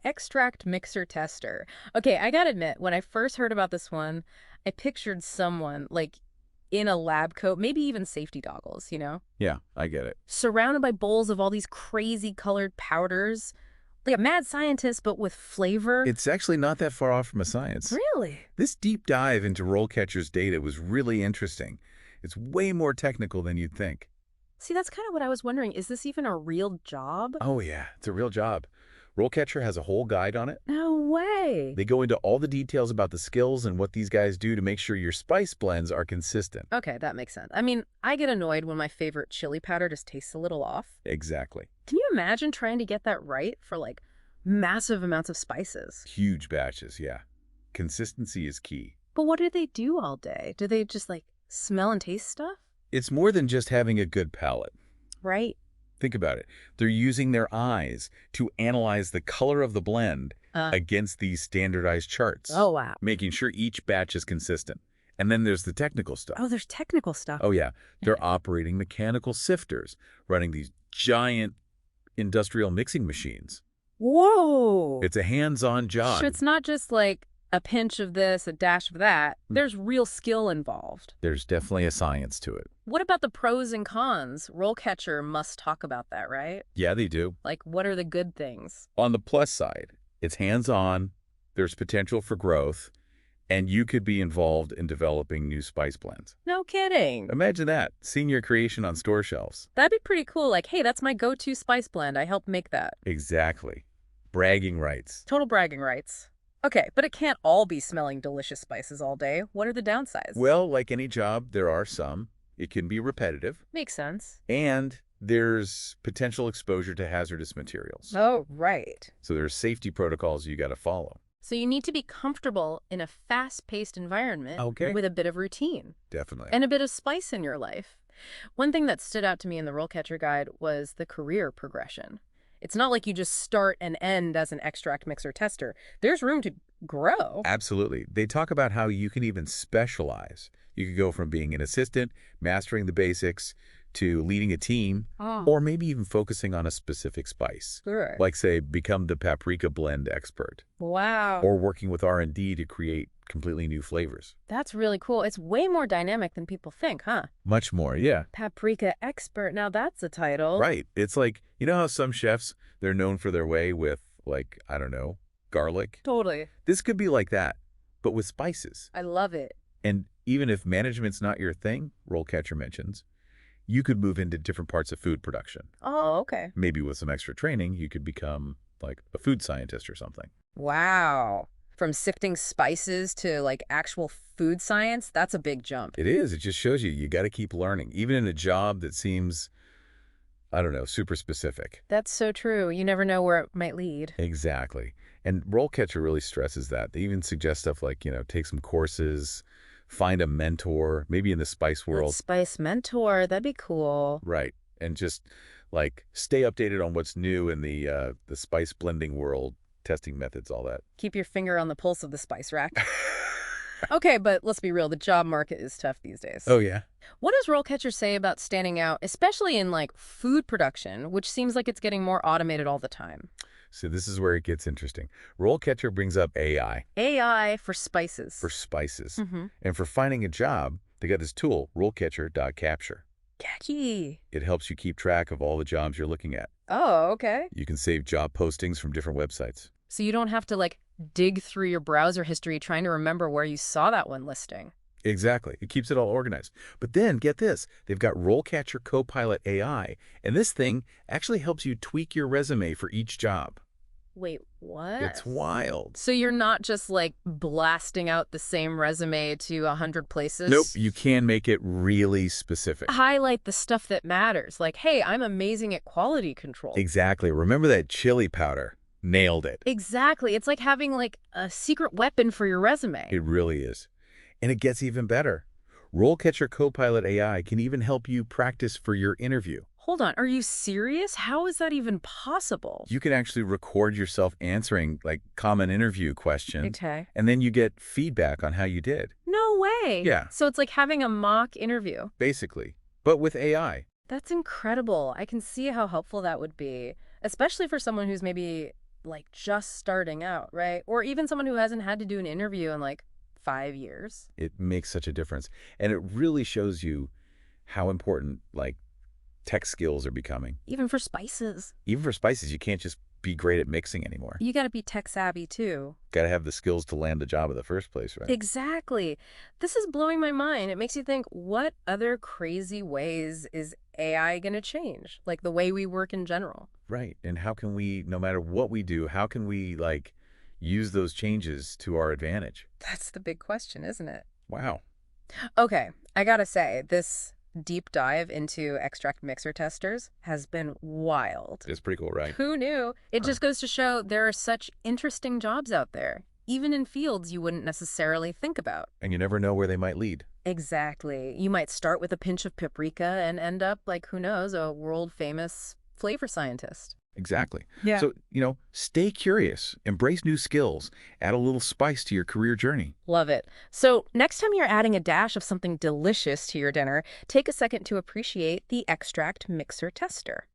Extract mixer tester. Okay, I gotta admit, when I first heard about this one, I pictured someone like in a lab coat, maybe even safety goggles, Yeah, I get it. surrounded by bowls of all these crazy colored powders, like a mad scientist, but with flavor. It's actually not that far off from a science. Really? This deep dive into RoleCatcher's data was really interesting. It's way more technical than you'd think. See, that's kind of what I was wondering. Is this even a real job? Oh yeah, it's a real job. RoleCatcher has a whole guide on it. No way. They go into all the details about the skills and what these guys do to make sure your spice blends are consistent. Okay, that makes sense. I mean, I get annoyed when my favorite chili powder just tastes a little off. Exactly. Can you imagine trying to get that right for like massive amounts of spices? Huge batches, yeah. Consistency is key. But what do they do all day? Do they just like smell and taste stuff? It's more than just having a good palate. Right. Think about it. They're using their eyes to analyze the color of the blend against these standardized charts, Oh, wow. making sure each batch is consistent. And then there's the technical stuff. Oh, there's technical stuff. Oh, yeah. They're operating mechanical sifters, running these giant industrial mixing machines. Whoa. It's a hands-on job. So it's not just like a pinch of this, a dash of that. There's real skill involved. There's definitely a science to it. What about the pros and cons? RoleCatcher must talk about that, right? Yeah, they do. Like, what are the good things? On the plus side, it's hands-on, there's potential for growth, and you could be involved in developing new spice blends. No kidding. Imagine that, seeing your creation on store shelves. That'd be pretty cool. Like, hey, that's my go-to spice blend. I helped make that. Exactly. Bragging rights. Total bragging rights. Okay, but it can't all be smelling delicious spices all day. What are the downsides? Well, like any job, there are some. It can be repetitive, Makes sense. and there's potential exposure to hazardous materials. Oh, right. So there's safety protocols you got to follow. So you need to be comfortable in a fast-paced environment Okay. with a bit of routine Definitely. and a bit of spice in your life. One thing that stood out to me in the RoleCatcher guide was the career progression. It's not like you just start and end as an extract mixer tester. There's room to grow. Absolutely. They talk about how you can even specialize. You could go from being an assistant, mastering the basics, to leading a team, or maybe even focusing on a specific spice. Sure. Like, say, become the paprika blend expert, Wow. or working with R&D to create completely new flavors. That's really cool. It's way more dynamic than people think, huh? Much more, yeah. Paprika expert. Now that's a title. Right. It's like, you know how some chefs, they're known for their way with, like, I don't know, garlic? Totally. This could be like that, but with spices. I love it. And even if management's not your thing, RoleCatcher mentions, you could move into different parts of food production. Oh, okay. Maybe with some extra training, you could become like a food scientist or something. Wow. From sifting spices to like actual food science, that's a big jump. It is. It just shows you got to keep learning, even in a job that seems, I don't know, super specific. That's so true. You never know where it might lead. Exactly. And RoleCatcher really stresses that. They even suggest stuff like, take some courses, find a mentor, maybe in the spice That world. spice mentor, that'd be cool. Right. And just like stay updated on what's new in the spice blending world, testing methods, all that. Keep your finger on the pulse of the spice rack. Okay, but let's be real. The job market is tough these days. Oh, yeah. What does RoleCatcher say about standing out, especially in like food production, which seems like it's getting more automated all the time? So this is where it gets interesting. RoleCatcher brings up AI AI for spices. for spices. Mm-hmm. And for finding a job, they got this tool, RoleCatcher.capture. Khaki. It helps you keep track of all the jobs you're looking at. Oh, okay. You can save job postings from different websites. So you don't have to like dig through your browser history trying to remember where you saw that one listing. Exactly. It keeps it all organized. But then, get this, they've got RoleCatcher Copilot AI, and this thing actually helps you tweak your resume for each job. Wait, what? It's wild. So you're not just like blasting out the same resume to 100 places? Nope, you can make it really specific. Highlight the stuff that matters. Like, hey, I'm amazing at quality control. Exactly. Remember that chili powder? Nailed it. Exactly. It's like having like a secret weapon for your resume. It really is. And it gets even better. RoleCatcher Copilot AI can even help you practice for your interview. Hold on, are you serious? How is that even possible? You can actually record yourself answering like common interview questions, Okay. and then you get feedback on how you did, No way. Yeah. So it's like having a mock interview. basically, but with AI. That's incredible. I can see how helpful that would be, especially for someone who's maybe like just starting out, right? Or even someone who hasn't had to do an interview in like 5 years. It makes such a difference. And it really shows you how important, like, tech skills are becoming. Even for spices. Even for spices, you can't just be great at mixing anymore. You got to be tech savvy too. Got to have the skills to land the job in the first place, right? Exactly. This is blowing my mind. It makes you think, what other crazy ways is AI going to change? Like the way we work in general. Right. And how can we, no matter what we do, how can we, like, use those changes to our advantage? That's the big question, isn't it? Wow. Okay, I gotta say, this deep dive into extract mixer testers has been wild. It's pretty cool, right? Who knew? It just goes to show there are such interesting jobs out there, even in fields you wouldn't necessarily think about. And you never know where they might lead. Exactly. You might start with a pinch of paprika and end up, like, who knows, a world-famous flavor scientist. Exactly. Yeah. So, stay curious, embrace new skills, add a little spice to your career journey. Love it. So next time you're adding a dash of something delicious to your dinner, take a second to appreciate the extract mixer tester.